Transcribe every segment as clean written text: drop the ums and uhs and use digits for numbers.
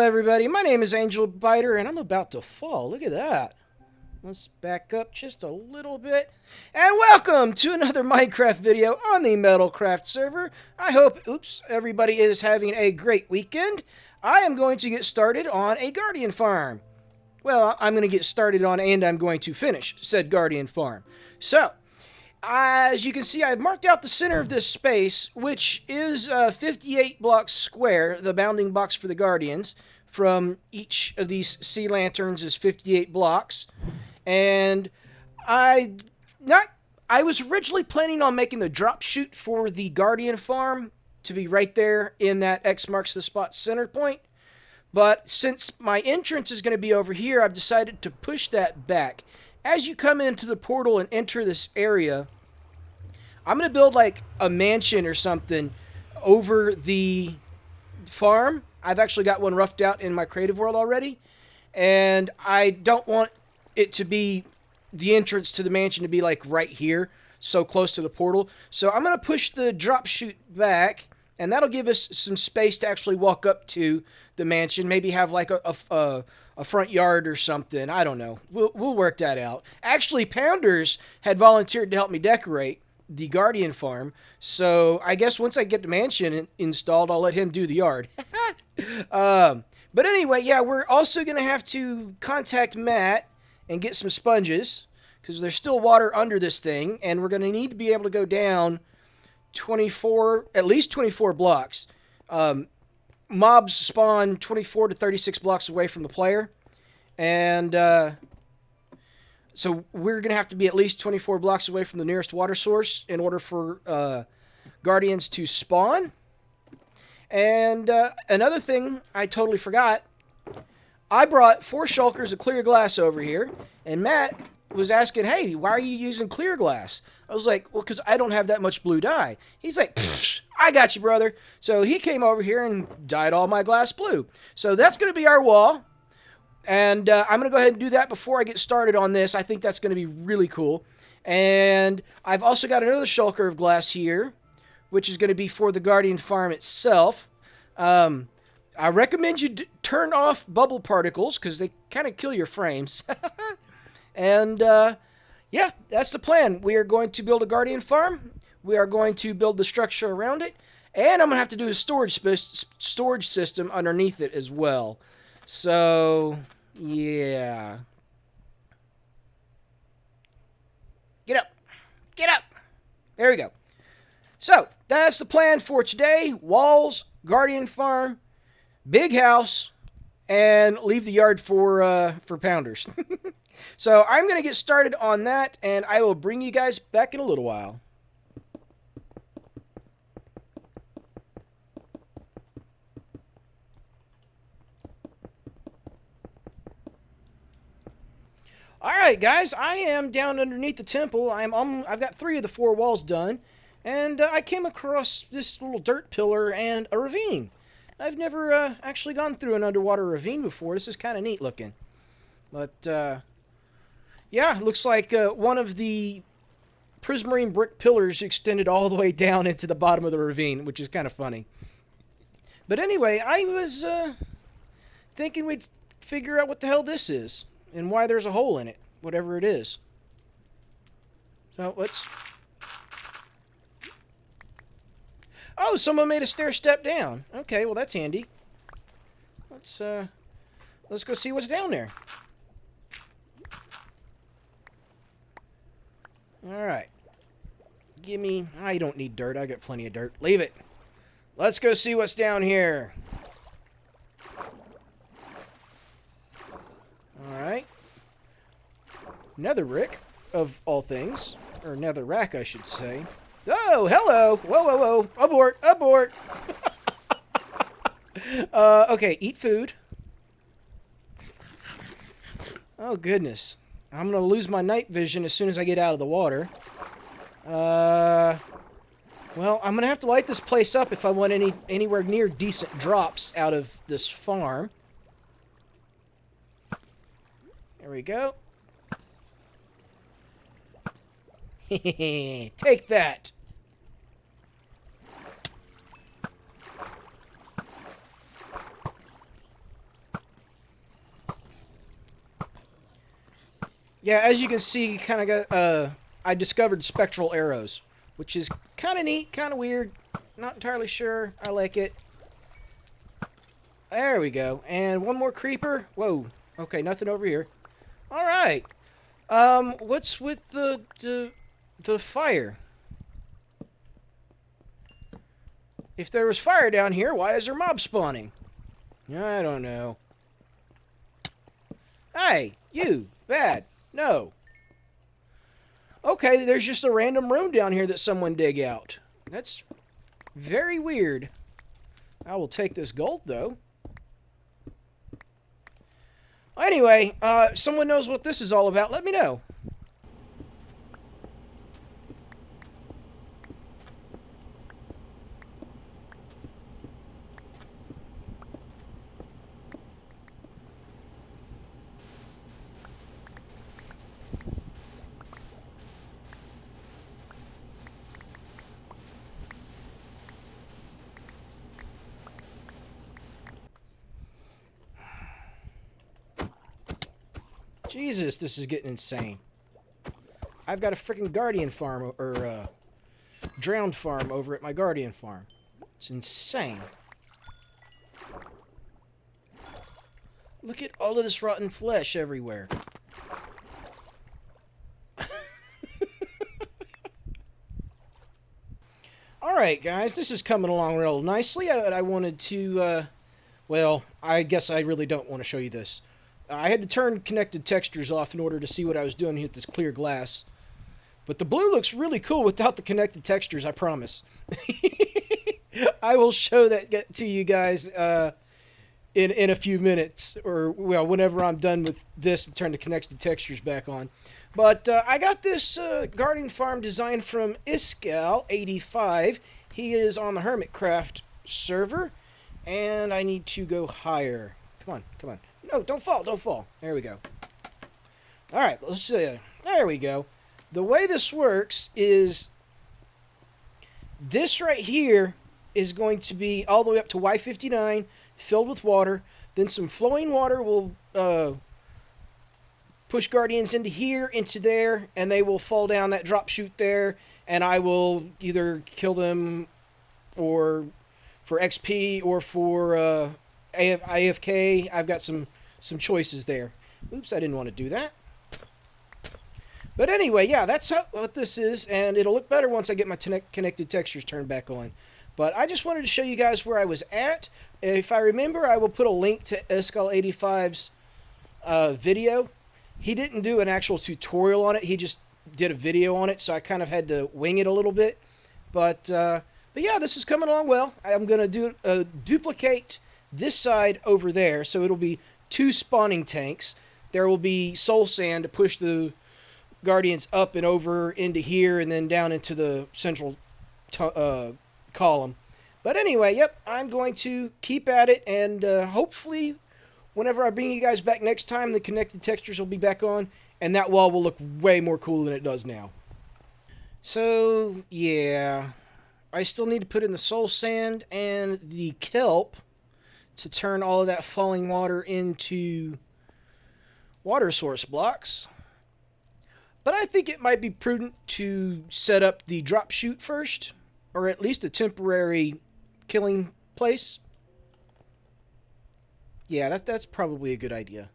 everybody. My name is AngelBiter, and I'm about to fall. Look at that. Let's back up just a little bit. And welcome to another Minecraft video on the MetalCraft server. I hope, everybody is having a great weekend. I am going to get started on a Guardian farm. Well, I'm going to get started on and I'm going to finish said Guardian farm. So, as you can see, I've marked out the center of this space, which is 58 blocks square, the bounding box for the Guardians. From each of these sea lanterns is 58 blocks. And I was originally planning on making the drop chute for the Guardian farm to be right there in that X marks the spot center point. But since my entrance is going to be over here, I've decided to push that back. As you come into the portal and enter this area, I'm going to build like a mansion or something over the farm. I've actually got one roughed out in my creative world already. And I don't want it to be the entrance to the mansion to be like right here, so close to the portal. So I'm going to push the drop chute back, and that'll give us some space to actually walk up to the mansion. Maybe have like a front yard or something. I don't know. We'll work that out. Actually, Pounders had volunteered to help me decorate the Guardian farm. So I guess once I get the mansion installed, I'll let him do the yard. But anyway, yeah, we're also going to have to contact Matt and get some sponges, because there's still water under this thing, and we're going to need to be able to go down at least 24 blocks. Mobs spawn 24 to 36 blocks away from the player, and so we're going to have to be at least 24 blocks away from the nearest water source in order for Guardians to spawn. And another thing I totally forgot, I brought 4 shulkers of clear glass over here, and Matt was asking, hey, why are you using clear glass? I was like, well, because I don't have that much blue dye. He's like, I got you, brother. So he came over here and dyed all my glass blue. So that's going to be our wall. And I'm going to go ahead and do that before I get started on this. I think that's going to be really cool. And I've also got another shulker of glass here, which is going to be for the Guardian farm itself. I recommend you turn off bubble particles, because they kind of kill your frames. And, yeah, that's the plan. We are going to build a Guardian farm. We are going to build the structure around it. And I'm going to have to do a storage system underneath it as well. So, yeah. Get up. Get up. There we go. So, that's the plan for today. Walls, Guardian farm, big house, and leave the yard for Pounders. So I'm going to get started on that, and I will bring you guys back in a little while. Alright guys, I am down underneath the temple. I've got 3 of the 4 walls done, and I came across this little dirt pillar and a ravine. I've never actually gone through an underwater ravine before. This is kind of neat looking. But, yeah, it looks like one of the prismarine brick pillars extended all the way down into the bottom of the ravine, which is kind of funny. But anyway, I was thinking we'd figure out what the hell this is and why there's a hole in it, whatever it is. So let's... Oh, someone made a stair step down. Okay, well that's handy. Let's go see what's down there. Alright. I don't need dirt. I got plenty of dirt. Leave it. Let's go see what's down here. Alright. Netherrack, of all things. Or netherrack, I should say. Oh, hello! Whoa, whoa, whoa! Abort! Abort! Okay, eat food. Oh, goodness. I'm going to lose my night vision as soon as I get out of the water. Well, I'm going to have to light this place up if I want anywhere near decent drops out of this farm. There we go. Take that! Yeah, as you can see, kind of got, I discovered spectral arrows, which is kind of neat, kind of weird. Not entirely sure. I like it. There we go. And one more creeper. Whoa. Okay, nothing over here. All right. What's with the fire? If there was fire down here, why is there mob spawning? I don't know. Hey, you, bad. No. Okay, there's just a random room down here that someone dig out. That's very weird. I will take this gold, though. Anyway, if someone knows what this is all about, let me know. Jesus, this is getting insane. I've got a freaking guardian farm, or drowned farm over at my guardian farm. It's insane. Look at all of this rotten flesh everywhere. Alright, guys, this is coming along real nicely. I wanted to, well, I guess I really don't want to show you this. I had to turn connected textures off in order to see what I was doing with this clear glass. But the blue looks really cool without the connected textures, I promise. I will show that to you guys in a few minutes, or, well, whenever I'm done with this and turn the connected textures back on. But I got this garden farm design from Iscal85. He is on the MetalCraft server, and I need to go higher. Come on, come on. No, don't fall, don't fall. There we go. All right, let's see. There we go. The way this works is this right here is going to be all the way up to Y59, filled with water. Then some flowing water will push guardians into here, into there, and they will fall down that drop chute there, and I will either kill them or for XP or for AFK. I've got some choices there. Oops, I didn't want to do that. But anyway, yeah, that's what this is, and it'll look better once I get my connected textures turned back on. But I just wanted to show you guys where I was at. If I remember, I will put a link to Escal85's video. He didn't do an actual tutorial on it. He just did a video on it, so I kind of had to wing it a little bit. But yeah, this is coming along well. I'm going to duplicate this side over there, so it'll be 2 spawning tanks. There will be soul sand to push the guardians up and over into here and then down into the central column. But anyway, yep, I'm going to keep at it, and hopefully whenever I bring you guys back next time, the connected textures will be back on, and that wall will look way more cool than it does now. So, yeah, I still need to put in the soul sand and the kelp to turn all of that falling water into water source blocks. But I think it might be prudent to set up the drop chute first, or at least a temporary killing place. Yeah, that's probably a good idea.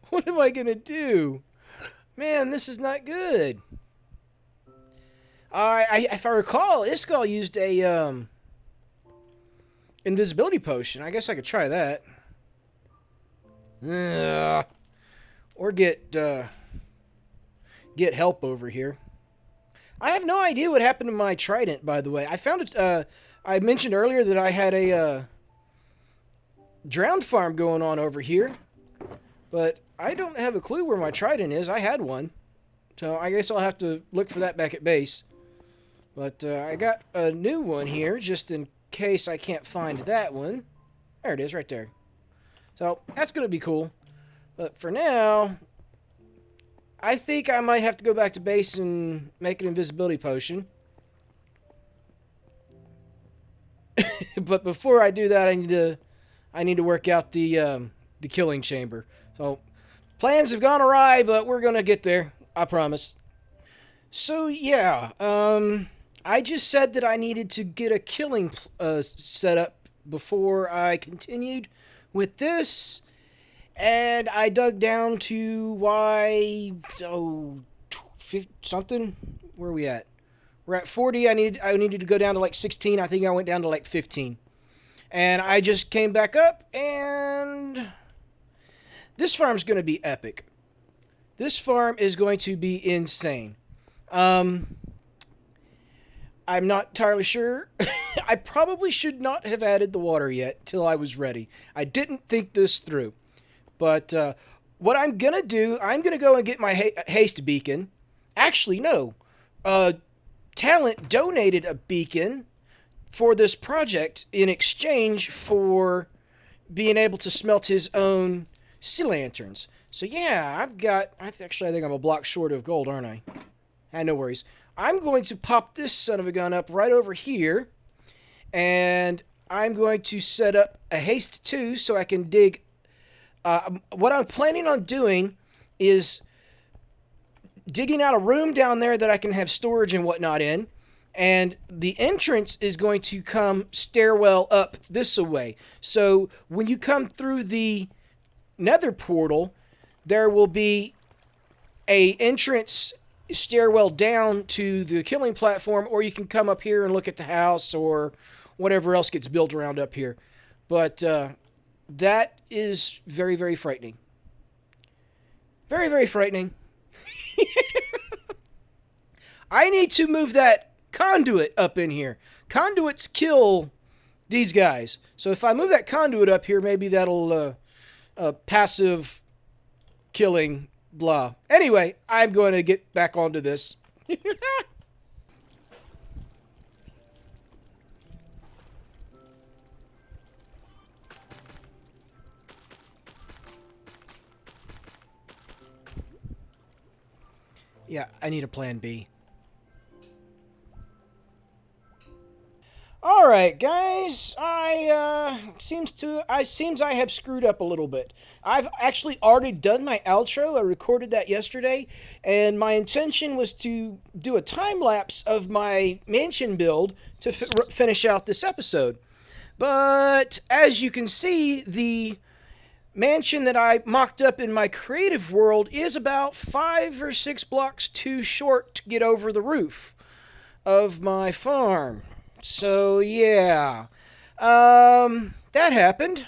What am I going to do? Man, this is not good. If I recall, Iscal used a invisibility potion. I guess I could try that. Or get help over here. I have no idea what happened to my trident, by the way. I found it. I mentioned earlier that I had a drowned farm going on over here, but I don't have a clue where my trident is. I had one, so I guess I'll have to look for that back at base. But I got a new one here, just in case I can't find that one. There it is, right there. So that's going to be cool. But for now, I think I might have to go back to base and make an invisibility potion. But before I do that, I need to work out the killing chamber. So Plans have gone awry, but we're gonna get there. I promise. So yeah, I just said that I needed to get a killing set up before I continued with this, and I dug down to why something. Where are we at? We're at 40. I needed to go down to like 16. I think I went down to like 15, and I just came back up, and this farm's going to be epic. This farm is going to be insane. Um, I'm not entirely sure. I probably should not have added the water yet till I was ready. I didn't think this through. But what I'm going to do, I'm going to go and get my haste beacon. Actually, no. Talent donated a beacon for this project in exchange for being able to smelt his own sea lanterns. So yeah, I think I'm a block short of gold, aren't I? No worries. I'm going to pop this son of a gun up right over here, and I'm going to set up a haste 2 so I can dig. What I'm planning on doing is digging out a room down there that I can have storage and whatnot in, and the entrance is going to come stairwell up this way. So when you come through the nether portal, there will be a entrance stairwell down to the killing platform, or you can come up here and look at the house or whatever else gets built around up here. But that is very, very frightening. Very, very frightening. I need to move that conduit up in here. Conduits kill these guys. So if I move that conduit up here, maybe that'll passive killing blah. Anyway, I'm going to get back onto this. Yeah, I need a plan B. All right, guys. Seems I have screwed up a little bit. I've actually already done my outro. I recorded that yesterday, and my intention was to do a time lapse of my mansion build to finish out this episode. But as you can see, the mansion that I mocked up in my creative world is about 5 or 6 blocks too short to get over the roof of my farm. So yeah, that happened.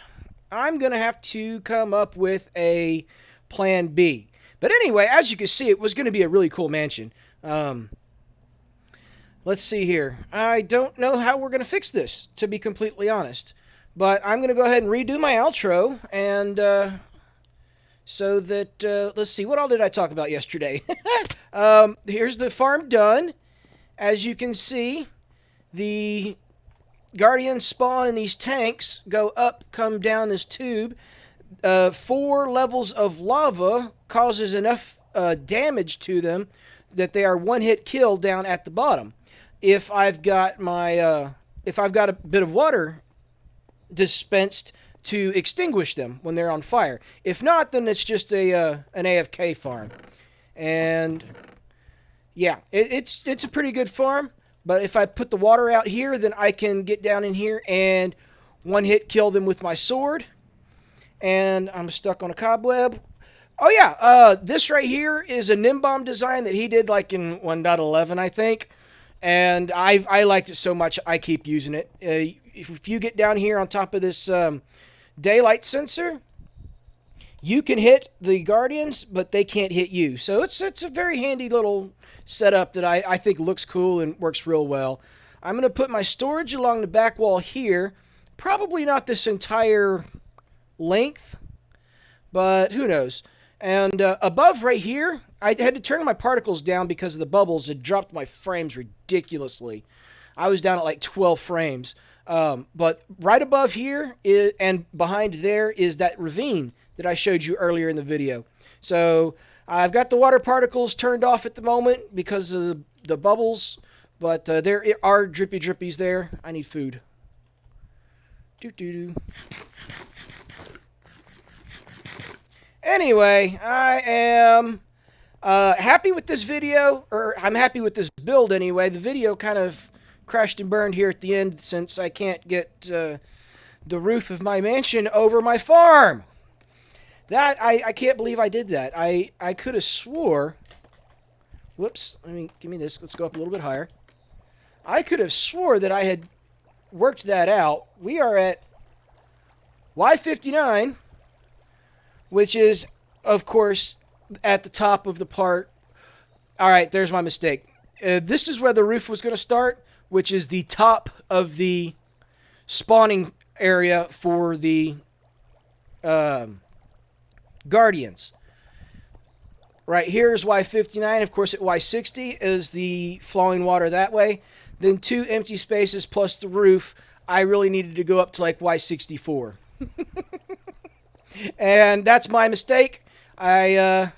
I'm gonna have to come up with a plan B. But anyway, as you can see, it was gonna be a really cool mansion. Let's see here. I don't know how we're gonna fix this, to be completely honest. But I'm gonna go ahead and redo my outro, and so that let's see, what all did I talk about yesterday? Here's the farm done. As you can see, the guardians spawn in these tanks, go up, come down this tube. 4 levels of lava causes enough damage to them that they are one-hit kill down at the bottom. If I've got my if I've got a bit of water dispensed to extinguish them when they're on fire. If not, then it's just an AFK farm. And yeah, it's a pretty good farm. But if I put the water out here, then I can get down in here and one-hit kill them with my sword. And I'm stuck on a cobweb. Oh yeah, this right here is a Nimbomb design that he did like in 1.11, I think. And I liked it so much, I keep using it. If you get down here on top of this daylight sensor, you can hit the guardians, but they can't hit you. So it's a very handy little setup that I think looks cool and works real well. I'm going to put my storage along the back wall here. Probably not this entire length, but who knows. And above right here, I had to turn my particles down because of the bubbles. It dropped my frames ridiculously. I was down at like 12 frames. But right above here and behind there is that ravine that I showed you earlier in the video. So I've got the water particles turned off at the moment because of the bubbles, but there are drippy drippies there. I need food. Anyway, I am happy with this video, or I'm happy with this build anyway. The video kind of crashed and burned here at the end since I can't get the roof of my mansion over my farm. That, I can't believe I did that. I could have swore... Whoops, give me this. Let's go up a little bit higher. I could have swore that I had worked that out. We are at Y59, which is, of course, at the top of the part. All right, there's my mistake. This is where the roof was going to start, which is the top of the spawning area for the Guardians. Right here is Y59. Of course, at Y60 is the flowing water that way. Then 2 empty spaces plus the roof. I really needed to go up to like Y64. And that's my mistake. I'm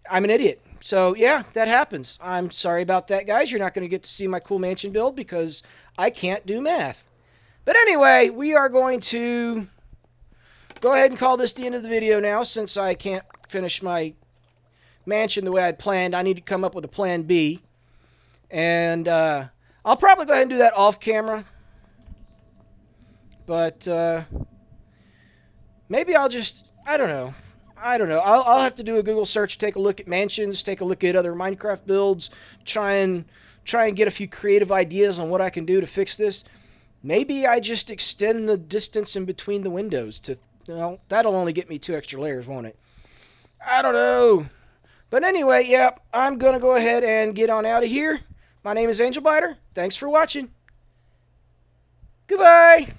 an idiot. So, yeah, that happens. I'm sorry about that, guys. You're not going to get to see my cool mansion build because I can't do math. But anyway, we are going to go ahead and call this the end of the video now since I can't finish my mansion the way I'd planned. I need to come up with a plan B. And I'll probably go ahead and do that off camera. But maybe I'll just, I don't know. I'll have to do a Google search, take a look at mansions, take a look at other Minecraft builds, try and get a few creative ideas on what I can do to fix this. Maybe I just extend the distance in between the windows to, well, that'll only get me 2 extra layers, won't it? I don't know. But anyway, yeah, I'm going to go ahead and get on out of here. My name is AngelBiter. Thanks for watching. Goodbye.